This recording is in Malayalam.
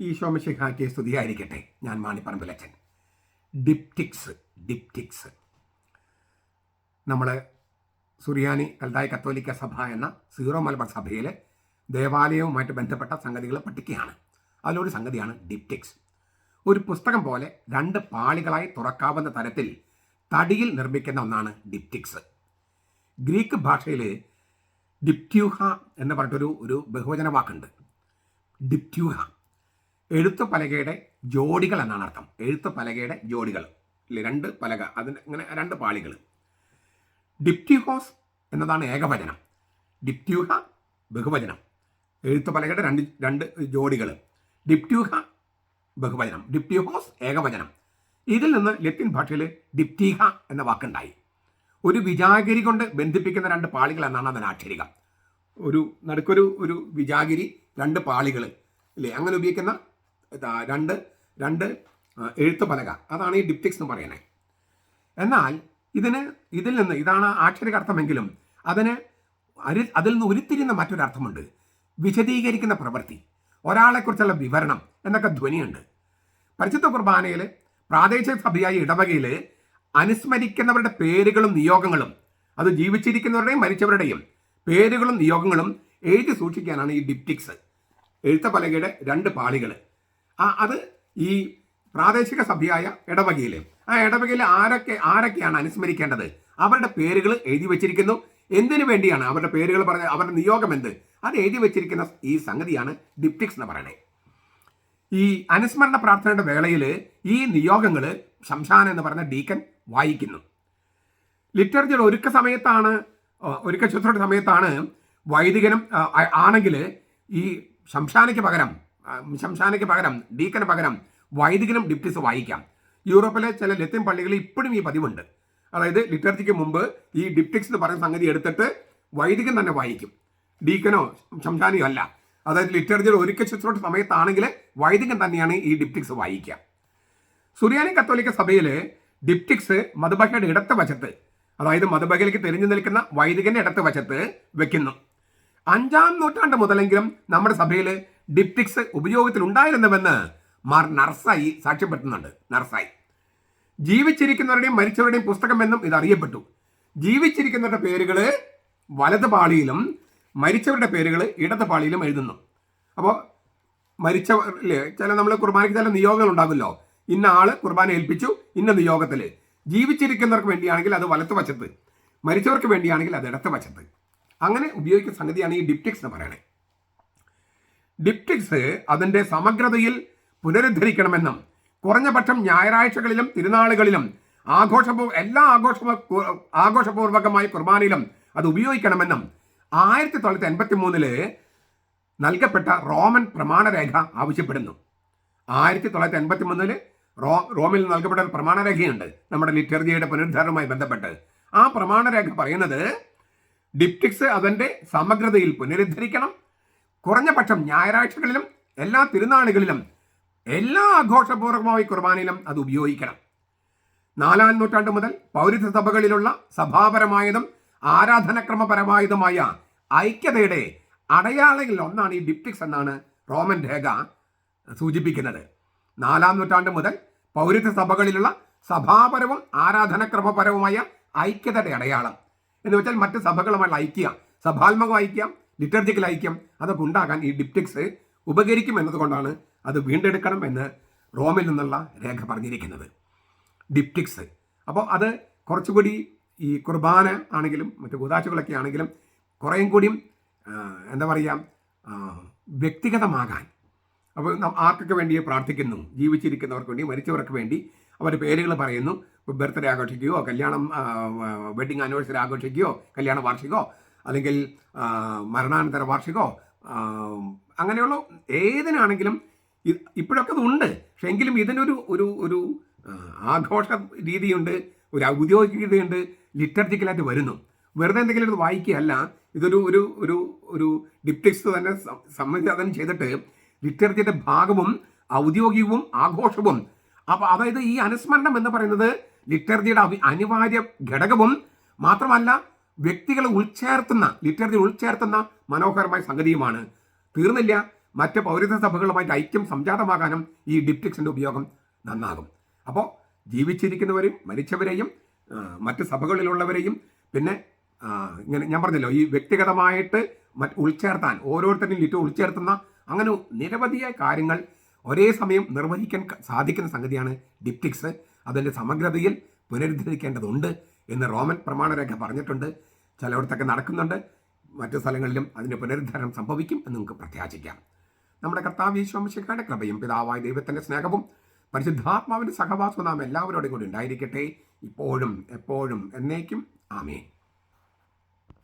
ഈശോ മിശിഹായ്ക്ക് സ്തുതിയായിരിക്കട്ടെ. ഞാൻ മാണിപ്പറമ്പിലച്ചൻ. ഡിപ്റ്റിക്സ് നമ്മൾ സുറിയാനി കൽതായ കത്തോലിക്ക സഭ എന്ന സീറോ മലബാർ സഭയിൽ ദേവാലയവുമായിട്ട് ബന്ധപ്പെട്ട സംഗതികൾ പഠിക്കുകയാണ്. അതിലൊരു സംഗതിയാണ് ഡിപ്റ്റിക്സ്. ഒരു പുസ്തകം പോലെ രണ്ട് പാളികളായി തുറക്കാവുന്ന തരത്തിൽ തടിയിൽ നിർമ്മിക്കുന്ന ഒന്നാണ് ഡിപ്റ്റിക്സ്. ഗ്രീക്ക് ഭാഷയിൽ ഡിപ്റ്റ്യൂഹ എന്ന് പറഞ്ഞിട്ടൊരു ബഹുവചന വാക്കുണ്ട്. ഡിപ്റ്റ്യൂഹ എഴുത്തുപലകയുടെ ജോഡികൾ എന്നാണ് അർത്ഥം. എഴുത്തുപലകയുടെ ജോഡികൾ, രണ്ട് പലക, അതിന് അങ്ങനെ രണ്ട് പാളികൾ. ഡിപ്റ്റ്യൂഹോസ് എന്നതാണ് ഏകവചനം, ഡിപ്റ്റ്യൂഹ ബഹുവചനം. എഴുത്തുപലകയുടെ രണ്ട് ജോഡികൾ. ഡിപ്റ്റ്യൂഹ ബഹുവചനം, ഡിപ്റ്റ്യൂഹോസ് ഏകവചനം. ഇതിൽ നിന്ന് ലത്തീൻ ഭാഷയിൽ ഡിപ്റ്റീഹ എന്ന വാക്കുണ്ടായി. ഒരു വിജാഗിരി കൊണ്ട് ബന്ധിപ്പിക്കുന്ന രണ്ട് പാളികൾ എന്നാണ് അതിന് ആക്ഷരിക. നടുക്കൊരു വിജാഗിരി, രണ്ട് പാളികൾ അല്ലേ, അങ്ങനെ ഉപയോഗിക്കുന്ന രണ്ട് എഴുത്തുപലക, അതാണ് ഈ ഡിപ്റ്റിക്സ് എന്ന് പറയുന്നത്. എന്നാൽ ഇതിൽ നിന്ന് ഇതാണ് ആക്ഷരിക അർത്ഥമെങ്കിലും അതിൽ നിന്ന് ഉരുത്തിരിയുന്ന മറ്റൊരർത്ഥമുണ്ട്. വിശദീകരിക്കുന്ന പ്രവൃത്തി, ഒരാളെക്കുറിച്ചുള്ള വിവരണം എന്നൊക്കെ ധ്വനിയുണ്ട്. പരിശുദ്ധ കുർബാനയിൽ പ്രാദേശിക സഭയായ ഇടവകയിൽ അനുസ്മരിക്കുന്നവരുടെ പേരുകളും നിയോഗങ്ങളും, അത് ജീവിച്ചിരിക്കുന്നവരുടെയും മരിച്ചവരുടെയും പേരുകളും നിയോഗങ്ങളും എഴുതി സൂക്ഷിക്കാനാണ് ഈ ഡിപ്റ്റിക്സ്. എഴുത്തുപലകയുടെ രണ്ട് പാളികൾ. അത് ഈ പ്രാദേശിക സഭയായ ഇടവകയിൽ, ആ ഇടവകയിൽ ആരൊക്കെയാണ് അനുസ്മരിക്കേണ്ടത്, അവരുടെ പേരുകൾ എഴുതി വെച്ചിരിക്കുന്നു. എന്തിനു വേണ്ടിയാണ് അവരുടെ പേരുകൾ പറഞ്ഞ, അവരുടെ നിയോഗം എന്ത്, അത് എഴുതി വെച്ചിരിക്കുന്ന ഈ സംഗതിയാണ് ഡിപ്റ്റിക്സ് എന്ന് പറയുന്നത്. ഈ അനുസ്മരണ പ്രാർത്ഥനയുടെ വേളയിൽ ഈ നിയോഗങ്ങൾ ശംശാന എന്ന് പറഞ്ഞ ഡീക്കൻ വായിക്കുന്നു. ലിറ്റർജിയുടെ ഒരുക്ക ശുശ്രൂഷ സമയത്താണ് വൈദികനും ആണെങ്കിൽ ഈ ശംശാനയ്ക്ക് പകരം ഡീക്കന് പകരം വൈദികനും ഡിപ്റ്റിക്സ് വായിക്കാം. യൂറോപ്പിലെ ചില ലത്തീൻ പള്ളികളിൽ ഇപ്പോഴും ഈ പതിവുണ്ട്. അതായത് ലിറ്റർജിക്ക് മുമ്പ് ഈ ഡിപ്റ്റിക്സ് എന്ന് പറയുന്ന സംഗതി എടുത്തിട്ട് വൈദികൻ തന്നെ വായിക്കും, ഡീക്കനോ ശംശാനിയോ അല്ല. അതായത് ലിറ്റർജിയുടെ ഒരുക്ക ശുശ്രൂഷ സമയത്താണെങ്കിൽ വൈദികൻ തന്നെയാണ് ഈ ഡിപ്റ്റിക്സ് വായിക്കുക. സുറിയാനി കത്തോലിക്ക സഭയിൽ ഡിപ്റ്റിക്സ് മധുബഹയുടെ ഇടത്ത് വശത്ത്, അതായത് മധുബഹയിലേക്ക് തെളിഞ്ഞു നിൽക്കുന്ന വൈദികന്റെ ഇടത്ത് വശത്ത് വെക്കുന്നു. 5-ാം നൂറ്റാണ്ട് മുതലെങ്കിലും നമ്മുടെ സഭയിൽ ഡിപ്റ്റിക്സ് ഉപയോഗത്തിലുണ്ടായിരുന്നുവെന്ന് മാർ നർസായി സാക്ഷ്യപ്പെടുത്തുന്നുണ്ട്. നർസായി ജീവിച്ചിരിക്കുന്നവരുടെയും മരിച്ചവരുടെയും പുസ്തകം എന്നും ഇത് അറിയപ്പെട്ടു. ജീവിച്ചിരിക്കുന്നവരുടെ പേരുകൾ വലത് പാളിയിലും മരിച്ചവരുടെ പേരുകൾ ഇടത് പാളിയിലും എഴുതുന്നു. അപ്പോൾ മരിച്ചവരില്ലേ, നമ്മൾ കുർബാനയ്ക്ക് ചില നിയോഗങ്ങൾ ഉണ്ടാകുമല്ലോ, ഇന്ന ആള് കുർബാന ഏൽപ്പിച്ചു ഇന്ന നിയോഗത്തിൽ. ജീവിച്ചിരിക്കുന്നവർക്ക് വേണ്ടിയാണെങ്കിൽ അത് വലത്ത് വശത്ത്, മരിച്ചവർക്ക് വേണ്ടിയാണെങ്കിൽ അത് ഇടത്ത് വശത്ത്. അങ്ങനെ ഉപയോഗിക്കുന്ന സംഗതിയാണ് ഈ ഡിപ്റ്റിക്സ് എന്ന് പറയുന്നത്. ഡിപ്റ്റിക്സ് അതിൻ്റെ സമഗ്രതയിൽ പുനരുദ്ധരിക്കണമെന്നും കുറഞ്ഞപക്ഷം ഞായറാഴ്ചകളിലും തിരുനാളുകളിലും എല്ലാ ആഘോഷപൂർവകമായ കുർബാനയിലും അത് ഉപയോഗിക്കണമെന്നും 1983 നൽകപ്പെട്ട റോമൻ പ്രമാണരേഖ ആവശ്യപ്പെടുന്നു. 1983 റോമിൽ നൽകപ്പെട്ട ഒരു പ്രമാണരേഖയുണ്ട് നമ്മുടെ ലിറ്റർജിയുടെ പുനരുദ്ധാരണവുമായി ബന്ധപ്പെട്ട്. ആ പ്രമാണരേഖ പറയുന്നത് ഡിപ്റ്റിക്സ് അതിൻ്റെ സമഗ്രതയിൽ പുനരുദ്ധരിക്കണം, കുറഞ്ഞപക്ഷം ഞായറാഴ്ചകളിലും എല്ലാ തിരുനാളുകളിലും എല്ലാ ആഘോഷപൂർവകമായ കുർബാനയിലും അത് ഉപയോഗിക്കണം. 4-ാം നൂറ്റാണ്ട് മുതൽ പൗരത്വ സഭകളിലുള്ള സഭാപരമായതും ആരാധനക്രമപരമായതുമായ ഐക്യതയുടെ അടയാളങ്ങളിൽ ഒന്നാണ് ഈ ഡിപ്റ്റിക്സ് എന്നാണ് റോമൻ രേഖ സൂചിപ്പിക്കുന്നത്. 4-ാം നൂറ്റാണ്ട് മുതൽ പൗരത്വ സഭകളിലുള്ള സഭാപരവും ആരാധനക്രമപരവുമായ ഐക്യതയുടെ അടയാളം എന്ന് വെച്ചാൽ മറ്റ് സഭകളുമായുള്ള ഐക്യം, സഭാത്മക ഐക്യം, ലിറ്റർജിക്കൽ ഐക്യം, അതൊക്കെ ഉണ്ടാകാൻ ഈ ഡിപ്റ്റിക്സ് ഉപകരിക്കും എന്നതുകൊണ്ടാണ് അത് വീണ്ടെടുക്കണം എന്ന് റോമിൽ നിന്നുള്ള രേഖ പറഞ്ഞിരിക്കുന്നത്. ഡിപ്റ്റിക്സ് അപ്പോൾ അത് കുറച്ചുകൂടി ഈ കുർബാന ആണെങ്കിലും മറ്റു കൂതാശകളൊക്കെ ആണെങ്കിലും കുറേയും കൂടിയും എന്താ പറയുക, വ്യക്തിഗതമാകാൻ. അപ്പോൾ ആർക്കൊക്കെ വേണ്ടി പ്രാർത്ഥിക്കുന്നു, ജീവിച്ചിരിക്കുന്നവർക്ക് വേണ്ടി, മരിച്ചവർക്ക് വേണ്ടി അവരുടെ പേരുകൾ പറയുന്നു. ഇപ്പോൾ ബർത്ത്ഡേ ആഘോഷിക്കുകയോ, കല്യാണം വെഡിങ് ആനിവേഴ്സറി ആഘോഷിക്കുകയോ, കല്യാണ വാർഷികമോ അല്ലെങ്കിൽ മരണാനന്തര വാർഷികമോ, അങ്ങനെയുള്ള ഏതിനാണെങ്കിലും ഇപ്പോഴൊക്കെ അത് ഉണ്ട്. പക്ഷെ എങ്കിലും ഇതിനൊരു ഒരു ആഘോഷ രീതിയുണ്ട്, ഒരു ഔദ്യോഗികതയുണ്ട്, ലിറ്റർജിക്കലായിട്ട് വരുന്നു. വെറുതെ എന്തെങ്കിലും ഇത് വായിക്കുകയല്ല. ഇതൊരു ഒരു ഒരു ഒരു ഡിപ്റ്റിക്സ് തന്നെ സംവിധാനം ചെയ്തിട്ട് ലിറ്റർജിയുടെ ഭാഗവും ലിറ്റർജിയുടെ ആഘോഷവും. അപ്പോൾ അതായത് ഈ അനുസ്മരണം എന്ന് പറയുന്നത് ലിറ്റർജിയുടെ അനിവാര്യ ഘടകവും മാത്രമല്ല, ലിറ്റർജി ഉൾച്ചേർത്തുന്ന മനോഹരമായ സംഗതിയുമാണ്. തീർന്നില്ല, മറ്റ് പൗരത്വ സഭകളുമായിട്ട് ഐക്യം സംജാതമാകാനും ഈ ഡിപ്റ്റിക്സിൻ്റെ ഉപയോഗം നന്നാകും. അപ്പോൾ ജീവിച്ചിരിക്കുന്നവരെയും മരിച്ചവരെയും മറ്റ് സഭകളിലുള്ളവരെയും പിന്നെ ഇങ്ങനെ ഞാൻ പറഞ്ഞല്ലോ ഈ വ്യക്തിഗതമായിട്ട് ഉൾച്ചേർത്താൻ ഓരോരുത്തരും ലിറ്റ് ഉൾച്ചേർത്തുന്ന അങ്ങനെ നിരവധിയായ കാര്യങ്ങൾ ഒരേ സമയം നിർവഹിക്കാൻ സാധിക്കുന്ന സംഗതിയാണ് ഡിപ്റ്റിക്സ്. അതിൻ്റെ സമഗ്രതയിൽ പുനരുദ്ധരിക്കേണ്ടതുണ്ട് എന്ന് റോമൻ പ്രമാണരേഖ പറഞ്ഞിട്ടുണ്ട്. ചിലയിടത്തൊക്കെ നടക്കുന്നുണ്ട്, മറ്റു സ്ഥലങ്ങളിലും അതിൻ്റെ പുനരുദ്ധാരണം സംഭവിക്കും എന്ന് നമുക്ക് പ്രത്യാശിക്കാം. നമ്മുടെ കർത്താവ് യേശു മിശിഹായുടെ കൃപയും പിതാവായ ദൈവത്തിൻ്റെ സ്നേഹവും പരിശുദ്ധാത്മാവിൻ്റെ സഹവാസവും നാം എല്ലാവരോടും കൂടി ഉണ്ടായിരിക്കട്ടെ, ഇപ്പോഴും എപ്പോഴും എന്നേക്കും. ആമേൻ.